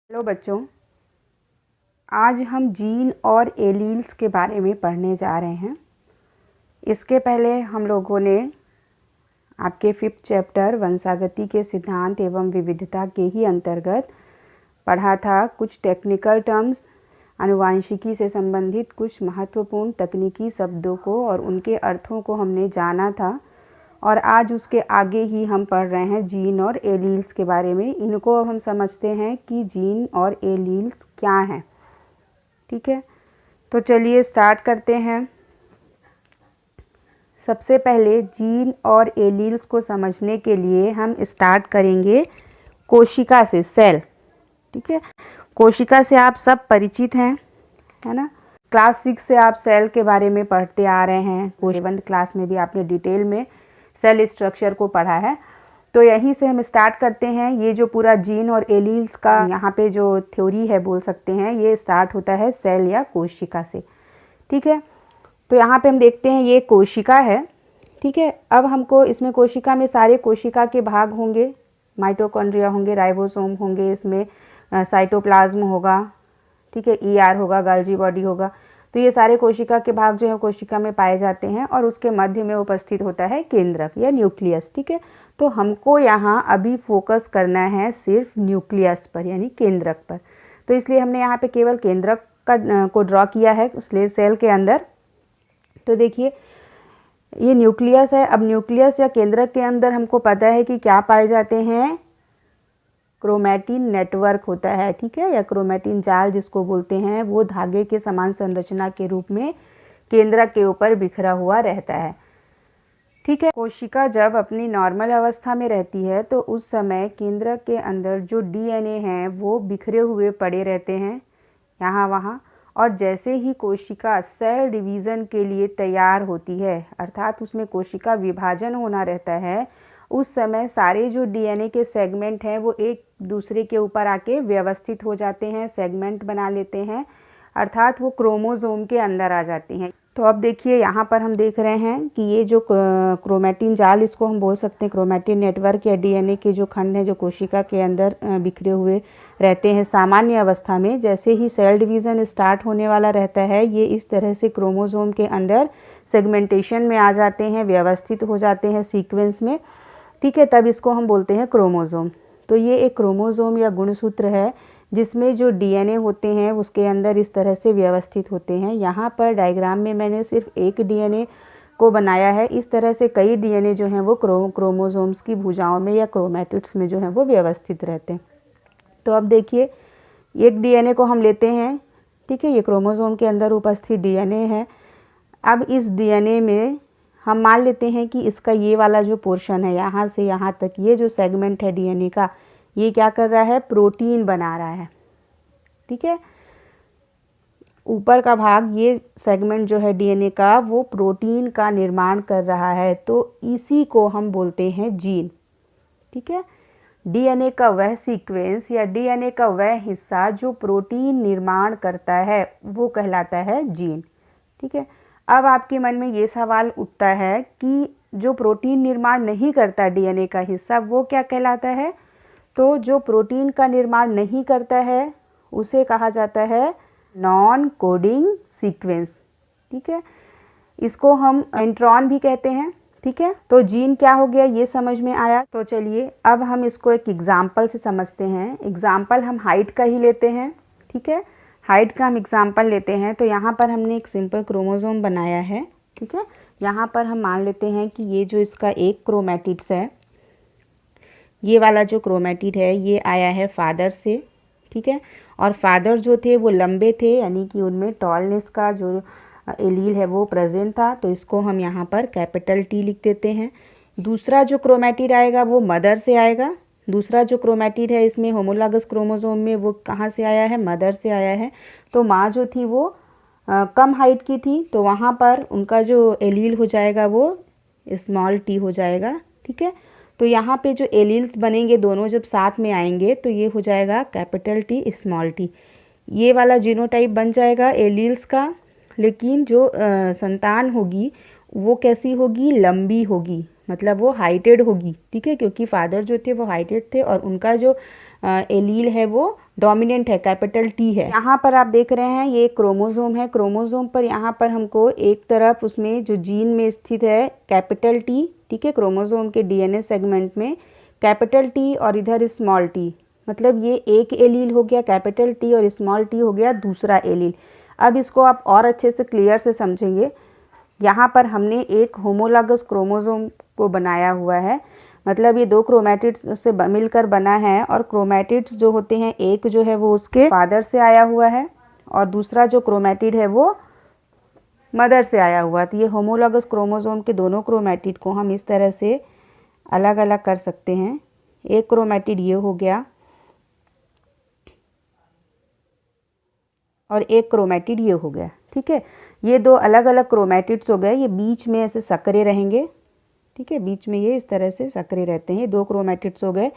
Hello बच्चों, आज हम जीन और एलील्स के बारे में पढ़ने जा रहे हैं। इसके पहले हम लोगों ने आपके 5th चैप्टर वंशागति के सिद्धांत एवं विविधता के ही अंतर्गत पढ़ा था कुछ टेक्निकल टर्म्स, आनुवांशिकी से संबंधित कुछ महत्वपूर्ण तकनीकी शब्दों को और उनके अर्थों को हमने जाना था। और आज उसके आगे ही हम पढ़ रहे हैं जीन और एलील्स के बारे में। इनको अब हम समझते हैं कि जीन और एलील्स क्या हैं। ठीक है, तो चलिए स्टार्ट करते हैं। सबसे पहले जीन और एलील्स को समझने के लिए हम स्टार्ट करेंगे कोशिका से, सेल। ठीक है, कोशिका से आप सब परिचित हैं, है ना। क्लास 6 से आप सेल के बारे में पढ़ते आ रहे हैं। 7th क्लास में भी आपने डिटेल में सेल स्ट्रक्चर को पढ़ा है। तो यहीं से हम स्टार्ट करते हैं। ये जो पूरा जीन और एलील्स का यहाँ पे जो थ्योरी है बोल सकते हैं, ये स्टार्ट होता है सेल या कोशिका से। ठीक है, तो यहाँ पे हम देखते हैं ये कोशिका है। ठीक है, अब हमको इसमें कोशिका में सारे कोशिका के भाग होंगे, माइटोकॉन्ड्रिया होंगे, राइबोसोम होंगे, इसमें साइटोप्लाज्म होगा, ठीक है, ER होगा, गाल्जी बॉडी होगा। तो ये सारे कोशिका के भाग जो है कोशिका में पाए जाते हैं और उसके मध्य में उपस्थित होता है केंद्रक या न्यूक्लियस। ठीक है, तो हमको यहाँ अभी फोकस करना है सिर्फ न्यूक्लियस पर, यानी केंद्रक पर। तो इसलिए हमने यहाँ पे केवल केंद्रक को ड्रॉ किया है इसलिए सेल के अंदर। तो देखिए ये न्यूक्लियस है। अब न्यूक्लियस या केंद्रक के अंदर हमको पता है कि क्या पाए जाते हैं, क्रोमैटिन नेटवर्क होता है। ठीक है, या क्रोमैटिन जाल जिसको बोलते हैं, वो धागे के समान संरचना के रूप में केंद्रक के ऊपर बिखरा हुआ रहता है। ठीक है, कोशिका जब अपनी नॉर्मल अवस्था में रहती है तो उस समय केंद्रक के अंदर जो DNA हैं वो बिखरे हुए पड़े रहते हैं यहाँ वहाँ। और जैसे ही कोशिका सेल डिवीज़न के लिए तैयार होती है, अर्थात उसमें कोशिका विभाजन होना रहता है, उस समय सारे जो DNA के सेगमेंट हैं वो एक दूसरे के ऊपर आके व्यवस्थित हो जाते हैं, सेगमेंट बना लेते हैं, अर्थात वो क्रोमोसोम के अंदर आ जाते हैं। तो अब देखिए यहाँ पर हम देख रहे हैं कि ये जो क्रोमैटिन जाल, इसको हम बोल सकते हैं क्रोमैटिन नेटवर्क या DNA के जो खंड हैं जो कोशिका के अंदर बिखरे हुए रहते हैं सामान्य अवस्था में। जैसे ही सेल डिवीज़न स्टार्ट होने वाला रहता है, ये इस तरह से क्रोमोसोम के अंदर सेगमेंटेशन में आ जाते हैं, व्यवस्थित हो जाते हैं सीक्वेंस में। ठीक है, तब इसको हम बोलते हैं क्रोमोसोम। तो ये एक क्रोमोसोम या गुणसूत्र है जिसमें जो DNA होते हैं उसके अंदर इस तरह से व्यवस्थित होते हैं। यहाँ पर डायग्राम में मैंने सिर्फ एक DNA को बनाया है। इस तरह से कई DNA जो हैं वो क्रोमोसोम्स की भुजाओं में या क्रोमैटिड्स में जो है वो व्यवस्थित रहते हैं। तो अब देखिए एक DNA को हम लेते हैं। ठीक है, ये क्रोमोसोम के अंदर उपस्थित DNA है। अब इस DNA में हम मान लेते हैं कि इसका ये वाला जो पोर्शन है यहाँ से यहाँ तक, ये जो सेगमेंट है DNA का, ये क्या कर रहा है, प्रोटीन बना रहा है। ठीक है, ऊपर का भाग ये सेगमेंट जो है DNA का, वो प्रोटीन का निर्माण कर रहा है। तो इसी को हम बोलते हैं जीन। ठीक है, DNA का वह सीक्वेंस या DNA का वह हिस्सा जो प्रोटीन निर्माण करता है वो कहलाता है जीन। ठीक है, अब आपके मन में ये सवाल उठता है कि जो प्रोटीन निर्माण नहीं करता DNA का हिस्सा, वो क्या कहलाता है। तो जो प्रोटीन का निर्माण नहीं करता है उसे कहा जाता है नॉन कोडिंग सीक्वेंस। ठीक है, इसको हम इंट्रॉन भी कहते हैं। ठीक है, तो जीन क्या हो गया ये समझ में आया। तो चलिए अब हम इसको एक एग्जाम्पल से समझते हैं। एग्जाम्पल हम हाइट का ही लेते हैं। ठीक है, हाइट का हम एग्जाम्पल लेते हैं। तो यहाँ पर हमने एक सिंपल क्रोमोसोम बनाया है। ठीक है, यहाँ पर हम मान लेते हैं कि ये जो इसका एक क्रोमैटिड्स है, ये वाला जो क्रोमैटिड है ये आया है फादर से। ठीक है, और फादर जो थे वो लंबे थे, यानी कि उनमें टॉलनेस का जो एलील है वो प्रेजेंट था। तो इसको हम यहाँ पर कैपिटल T लिख देते हैं। दूसरा जो क्रोमैटिड आएगा वो मदर से आएगा। दूसरा जो क्रोमैटिड है इसमें होमोलॉगस क्रोमोसोम में, वो कहाँ से आया है, मदर से आया है। तो माँ जो थी वो कम हाइट की थी, तो वहाँ पर उनका जो एलील हो जाएगा वो स्मॉल t हो जाएगा। ठीक है, तो यहाँ पे जो एलील्स बनेंगे दोनों जब साथ में आएंगे तो ये हो जाएगा कैपिटल T स्मॉल t। ये वाला जीनोटाइप बन जाएगा एलील्स का। लेकिन जो संतान होगी वो कैसी होगी, लंबी होगी, मतलब वो हाइटेड होगी। ठीक है, क्योंकि फादर जो थे वो हाइटेड थे और उनका जो एलील है वो डोमिनेंट है, कैपिटल टी है। यहाँ पर आप देख रहे हैं ये क्रोमोसोम है, क्रोमोसोम पर यहाँ पर हमको एक तरफ उसमें जो जीन में स्थित है कैपिटल टी, ठीक है, क्रोमोसोम के डीएनए सेगमेंट में कैपिटल टी और इधर स्मॉल टी, मतलब ये एक एलील हो गया कैपिटल टी और स्मॉल टी हो गया दूसरा एलील। अब इसको आप और अच्छे से क्लियर से समझेंगे। यहाँ पर हमने एक होमोलॉगस क्रोमोसोम को बनाया हुआ है, मतलब ये दो क्रोमैटिड्स से मिलकर बना है और क्रोमैटिड्स जो होते हैं एक जो है वो उसके फादर से आया हुआ है और दूसरा जो क्रोमैटिड है वो मदर से आया हुआ। तो ये होमोलॉगस क्रोमोसोम के दोनों क्रोमैटिड को हम इस तरह से अलग अलग कर सकते हैं। एक क्रोमैटिड ये हो गया और एक क्रोमैटिड ये हो गया, ठीक है। ये दो अलग अलग क्रोमैटिड्स हो गए, ये बीच में ऐसे सकरे रहेंगे, ठीक है, बीच में ये इस तरह से सकरे रहते हैं। ये दो क्रोमैटिड्स हो गए,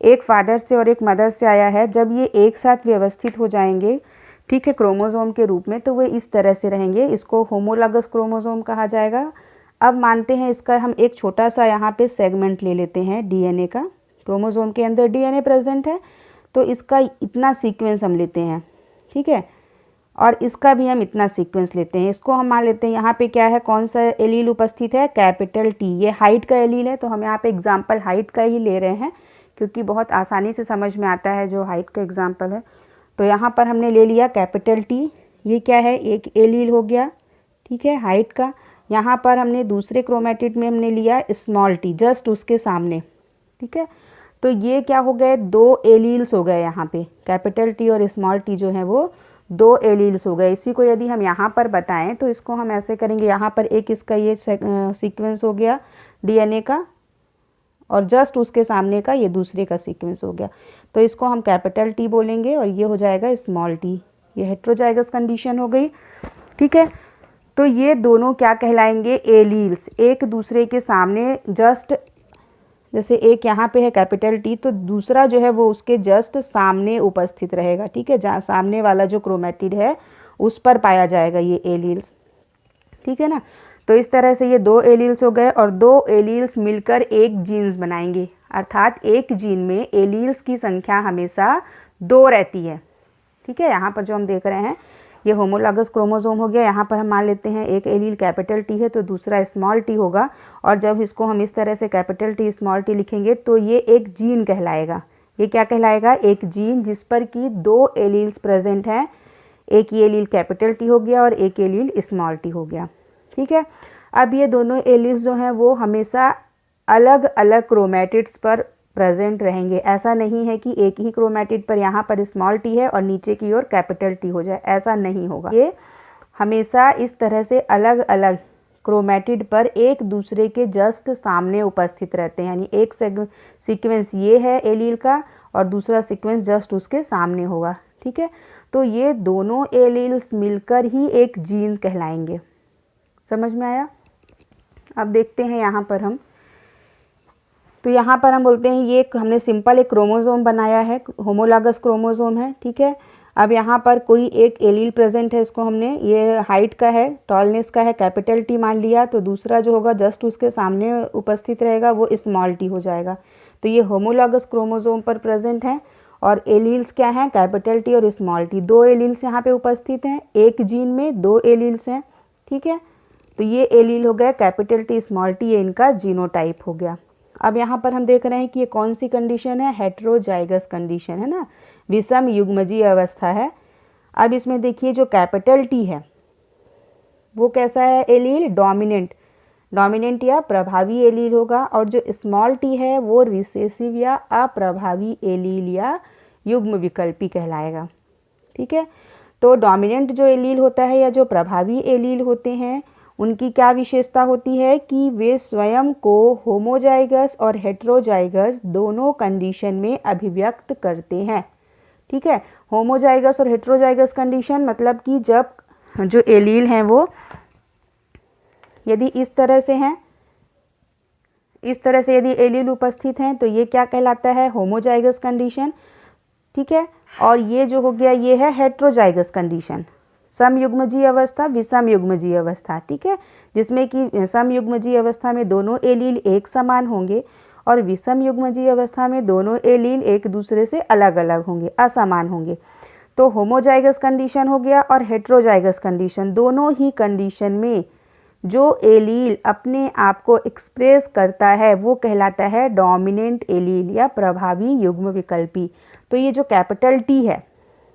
एक फादर से और एक मदर से आया है। जब ये एक साथ व्यवस्थित हो जाएंगे, ठीक है, क्रोमोसोम के रूप में, तो वे इस तरह से रहेंगे। इसको होमोलॉगस क्रोमोसोम कहा जाएगा। अब मानते हैं इसका हम एक छोटा सा यहाँ पे सेगमेंट ले लेते हैं डीएनए का। क्रोमोसोम के अंदर डीएनए प्रेजेंट है तो इसका इतना सीक्वेंस हम लेते हैं, ठीक है, और इसका भी हम इतना सीक्वेंस लेते हैं। इसको हम मान लेते हैं यहाँ पे क्या है, कौन सा एलील उपस्थित है, कैपिटल टी। ये हाइट का एलील है तो हम यहाँ पे एग्जाम्पल हाइट का ही ले रहे हैं क्योंकि बहुत आसानी से समझ में आता है जो हाइट का एग्जाम्पल है। तो यहाँ पर हमने ले लिया कैपिटल टी, ये क्या है, एक एलील हो गया, ठीक है, हाइट का। यहाँ पर हमने दूसरे क्रोमैटिड में हमने लिया स्मॉल टी, जस्ट उसके सामने, ठीक है। तो ये क्या हो गए, दो एलील्स हो गए यहाँ पे, कैपिटल टी और स्मॉल टी जो है वो दो एलील्स हो गए। इसी को यदि हम यहाँ पर बताएं तो इसको हम ऐसे करेंगे, यहाँ पर एक इसका ये सीक्वेंस हो गया डीएनए का और जस्ट उसके सामने का ये दूसरे का सीक्वेंस हो गया, तो इसको हम कैपिटल टी बोलेंगे और ये हो जाएगा स्मॉल टी। ये हेट्रोजाइगस कंडीशन हो गई, ठीक है। तो ये दोनों क्या कहलाएंगे, एलील्स, एक दूसरे के सामने जस्ट, जैसे एक यहाँ पे है कैपिटल टी तो दूसरा जो है वो उसके जस्ट सामने उपस्थित रहेगा, ठीक है, जहाँ सामने वाला जो क्रोमैटिड है उस पर पाया जाएगा ये एलील्स, ठीक है ना। तो इस तरह से ये दो एलील्स हो गए और दो एलील्स मिलकर एक जीन्स बनाएंगे, अर्थात एक जीन में एलील्स की संख्या हमेशा दो रहती है, ठीक है। यहाँ पर जो हम देख रहे हैं ये होमोलॉगस क्रोमोसोम हो गया। यहाँ पर हम मान लेते हैं एक एलील कैपिटल टी है तो दूसरा स्मॉल टी होगा, और जब इसको हम इस तरह से कैपिटल टी स्मॉल टी लिखेंगे तो ये एक जीन कहलाएगा। ये क्या कहलाएगा, एक जीन जिस पर कि दो एलील्स प्रेजेंट हैं, एक ये एलील कैपिटल टी हो गया और एक एलील स्मॉल टी हो गया, ठीक है। अब ये दोनों एलील्स जो हैं वो हमेशा अलग अलग क्रोमैटिड्स पर प्रेजेंट रहेंगे। ऐसा नहीं है कि एक ही क्रोमैटिड पर यहाँ पर स्मॉल टी है और नीचे की ओर कैपिटल टी हो जाए, ऐसा नहीं होगा। ये हमेशा इस तरह से अलग अलग क्रोमैटिड पर एक दूसरे के जस्ट सामने उपस्थित रहते हैं, यानी एक सीक्वेंस ये है एलील का और दूसरा सीक्वेंस जस्ट उसके सामने होगा, ठीक है। तो ये दोनों एलील्स मिलकर ही एक जीन कहलाएंगे। समझ में आया। अब देखते हैं यहाँ पर हम, तो यहाँ पर हम बोलते हैं ये हमने सिंपल एक क्रोमोसोम बनाया है, होमोलॉगस क्रोमोसोम है, ठीक है। अब यहाँ पर कोई एक एलील प्रेजेंट है, इसको हमने, ये हाइट का है, टॉलनेस का है, कैपिटल टी मान लिया, तो दूसरा जो होगा जस्ट उसके सामने उपस्थित रहेगा वो स्मॉल टी हो जाएगा। तो ये होमोलॉगस क्रोमोसोम पर प्रेजेंट है और एलील्स क्या हैं, कैपिटल टी और स्मॉल टी, दो एलील्स यहाँ पे उपस्थित हैं, एक जीन में दो एलील्स हैं, ठीक है। तो ये एलील हो गया कैपिटल टी स्मॉल टी, ये इनका जीनोटाइप हो गया। अब यहाँ पर हम देख रहे हैं कि ये कौन सी कंडीशन है, हेट्रोजाइगस कंडीशन है ना, विषम युग्मजीय अवस्था है। अब इसमें देखिए जो कैपिटल टी है वो कैसा है एलील, डोमिनेंट, डोमिनेंट या प्रभावी एलील होगा, और जो स्मॉल टी है वो रिसेसिव या अप्रभावी एलील या युग्म विकल्पी कहलाएगा, ठीक है। तो डोमिनेंट जो एलील होता है या जो प्रभावी एलील होते हैं उनकी क्या विशेषता होती है कि वे स्वयं को होमोजाइगस और हेट्रोजाइगस दोनों कंडीशन में अभिव्यक्त करते हैं, ठीक है। होमोजाइगस और हेट्रोजाइगस कंडीशन मतलब कि जब जो एलील हैं वो यदि इस तरह से हैं, इस तरह से यदि एलील उपस्थित हैं तो ये क्या कहलाता है, होमोजाइगस कंडीशन, ठीक है। और ये जो हो गया ये है हेट्रोजाइगस कंडीशन, समयुग्मजीय अवस्था, विषम युग्मजीय अवस्था, ठीक है, जिसमें कि समयुग्मजीय अवस्था में दोनों एलील एक समान होंगे और विषम युग्मजीय अवस्था में दोनों एलील एक दूसरे से अलग अलग होंगे, असमान होंगे। तो होमोजाइगस कंडीशन हो गया और हेट्रोजाइगस कंडीशन, दोनों ही कंडीशन में जो एलील अपने आप को एक्सप्रेस करता है वो कहलाता है डोमिनेंट एलील या प्रभावी युग्म विकल्पी। तो ये जो कैपिटल टी है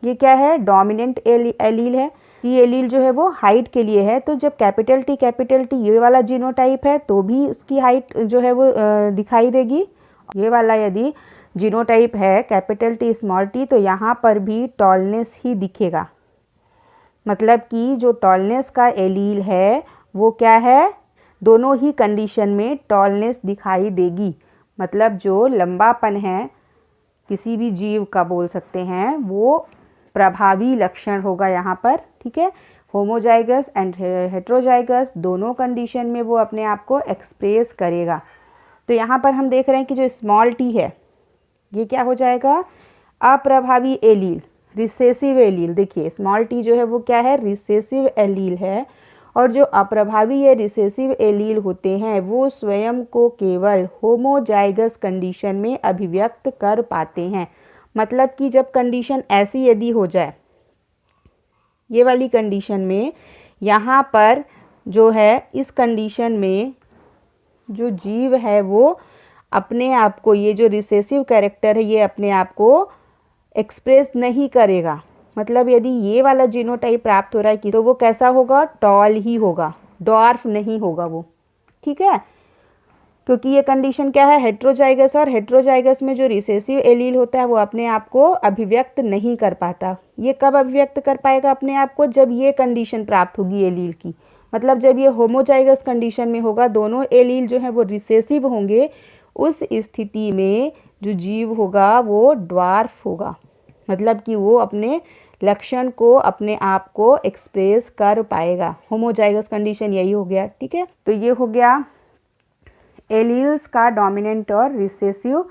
ये क्या है, डोमिनेंट एलील है। ये एलील जो है वो हाइट के लिए है, तो जब कैपिटल टी ये वाला जीनोटाइप है तो भी उसकी हाइट जो है वो दिखाई देगी। ये वाला यदि जीनोटाइप है कैपिटल टी स्मॉल टी तो यहाँ पर भी टॉलनेस ही दिखेगा, मतलब कि जो टॉलनेस का एलील है वो क्या है, दोनों ही कंडीशन में टॉलनेस दिखाई देगी। मतलब जो लंबापन है किसी भी जीव का बोल सकते हैं वो प्रभावी लक्षण होगा यहाँ पर, ठीक है। होमोजाइगस एंड हेट्रोजाइगस दोनों कंडीशन में वो अपने आप को एक्सप्रेस करेगा। तो यहाँ पर हम देख रहे हैं कि जो स्मॉल टी है ये क्या हो जाएगा, अप्रभावी एलील, रिसेसिव एलील। देखिए स्मॉल टी जो है वो क्या है, रिसेसिव एलील है, और जो अप्रभावी या रिसेसिव एलील होते हैं वो स्वयं को केवल होमोजाइगस कंडीशन में अभिव्यक्त कर पाते हैं। मतलब कि जब कंडीशन ऐसी यदि हो जाए, ये वाली कंडीशन में, यहाँ पर जो है इस कंडीशन में जो जीव है वो अपने आप को, ये जो रिसेसिव कैरेक्टर है ये अपने आप को एक्सप्रेस नहीं करेगा। मतलब यदि ये वाला जीनोटाइप प्राप्त हो रहा है कि तो वो कैसा होगा, टॉल ही होगा, डॉर्फ नहीं होगा वो, ठीक है। क्योंकि ये कंडीशन क्या है, हेट्रोजाइगस, और हेट्रोजाइगस में जो रिसेसिव एलील होता है वो अपने आप को अभिव्यक्त नहीं कर पाता। ये कब अभिव्यक्त कर पाएगा अपने आप को, जब ये कंडीशन प्राप्त होगी एलील की। मतलब जब ये होमोजाइगस कंडीशन में होगा, दोनों एलील जो है वो रिसेसिव होंगे, उस स्थिति में जो जीव होगा वो ड्वार्फ होगा। मतलब कि वो अपने लक्षण को, अपने आप को एक्सप्रेस कर पाएगा। होमोजाइगस कंडीशन यही हो गया, ठीक है। तो ये हो गया एलील्स का डोमिनेंट और रिसेसिव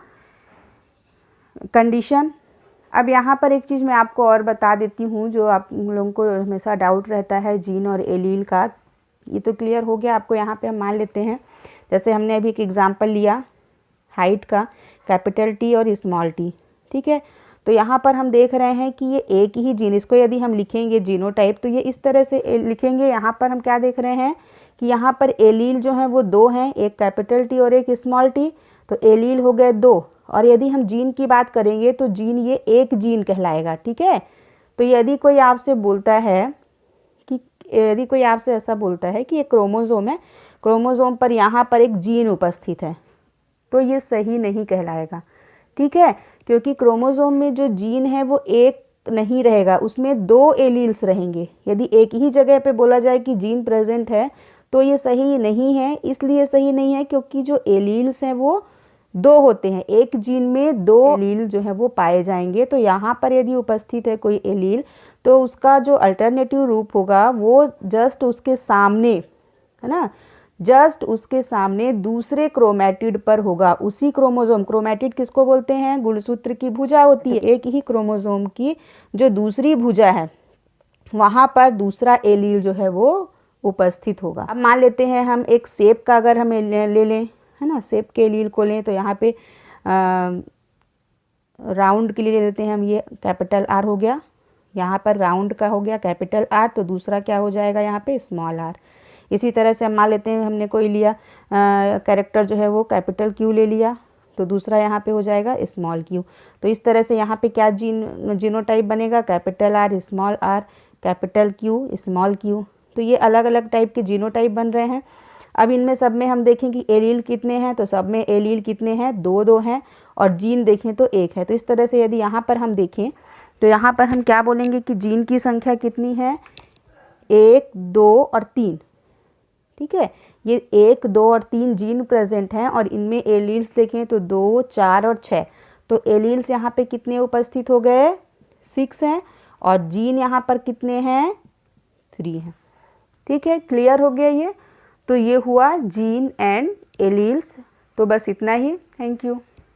कंडीशन। अब यहाँ पर एक चीज़ मैं आपको और बता देती हूँ जो आप लोगों को हमेशा डाउट रहता है जीन और एलील का। ये तो क्लियर हो गया आपको। यहाँ पे हम मान लेते हैं, जैसे हमने अभी एक एग्जांपल लिया हाइट का, कैपिटल टी और स्मॉल टी, ठीक है। तो यहाँ पर हम देख रहे हैं कि ये एक ही जीन, इसको यदि हम लिखेंगे जीनोटाइप तो ये इस तरह से लिखेंगे। यहाँ पर हम क्या देख रहे हैं कि यहाँ पर एलील जो हैं वो दो हैं, एक कैपिटल टी और एक स्मॉल टी, तो एलील हो गए दो। और यदि हम जीन की बात करेंगे तो जीन ये एक जीन कहलाएगा, ठीक है। तो यदि कोई आपसे बोलता है कि, यदि कोई आपसे ऐसा बोलता है कि ये क्रोमोज़ोम है, क्रोमोज़ोम पर यहाँ पर एक जीन उपस्थित है, तो ये सही नहीं कहलाएगा, ठीक है। क्योंकि क्रोमोज़ोम में जो जीन है वो एक नहीं रहेगा, उसमें दो एलील्स रहेंगे। यदि एक ही जगह पे बोला जाए कि जीन प्रेजेंट है तो ये सही नहीं है। इसलिए सही नहीं है क्योंकि जो एलील्स हैं वो दो होते हैं, एक जीन में दो एलील जो है वो पाए जाएंगे। तो यहाँ पर यदि उपस्थित है कोई एलील तो उसका जो अल्टरनेटिव रूप होगा वो जस्ट उसके सामने, है ना, जस्ट उसके सामने दूसरे क्रोमैटिड पर होगा। उसी क्रोमोसोम, क्रोमैटिड किसको बोलते हैं, गुणसूत्र की भुजा होती है। एक ही क्रोमोसोम की जो दूसरी भुजा है वहाँ पर दूसरा एलील जो है वो उपस्थित होगा। अब मान लेते हैं हम एक सेब का अगर हम ले लें, है ना, सेब के एलील को लें तो यहाँ पे राउंड के लिए ले लेते हैं हम, ये कैपिटल आर हो गया, यहाँ पर राउंड का हो गया कैपिटल आर, तो दूसरा क्या हो जाएगा यहाँ पे स्मॉल आर। इसी तरह से हम मान लेते हैं हमने कोई लिया कैरेक्टर जो है वो कैपिटल क्यू ले लिया, तो दूसरा यहाँ पे हो जाएगा स्मॉल क्यू। तो इस तरह से यहाँ पे क्या जीनोटाइप बनेगा, capital R small R, capital Q small Q. तो ये अलग अलग टाइप के जीनोटाइप बन रहे हैं। अब इनमें सब में हम देखें कि एलील कितने हैं, तो सब में एलील कितने हैं, दो दो हैं, और जीन देखें तो एक है। तो इस तरह से यदि यहाँ पर हम देखें तो यहाँ पर हम क्या बोलेंगे कि जीन की संख्या कितनी है, 1 2 और 3, ठीक है। ये 1 2 और 3 जीन प्रेजेंट हैं, और इनमें एलील्स देखें तो 2 4 और 6, तो एलील्स यहाँ पे कितने उपस्थित हो गए, 6 हैं, और जीन यहाँ पर कितने हैं, 3 हैं, ठीक है। क्लियर हो गया ये। तो ये हुआ जीन एंड एलील्स। तो बस इतना ही। Thank you.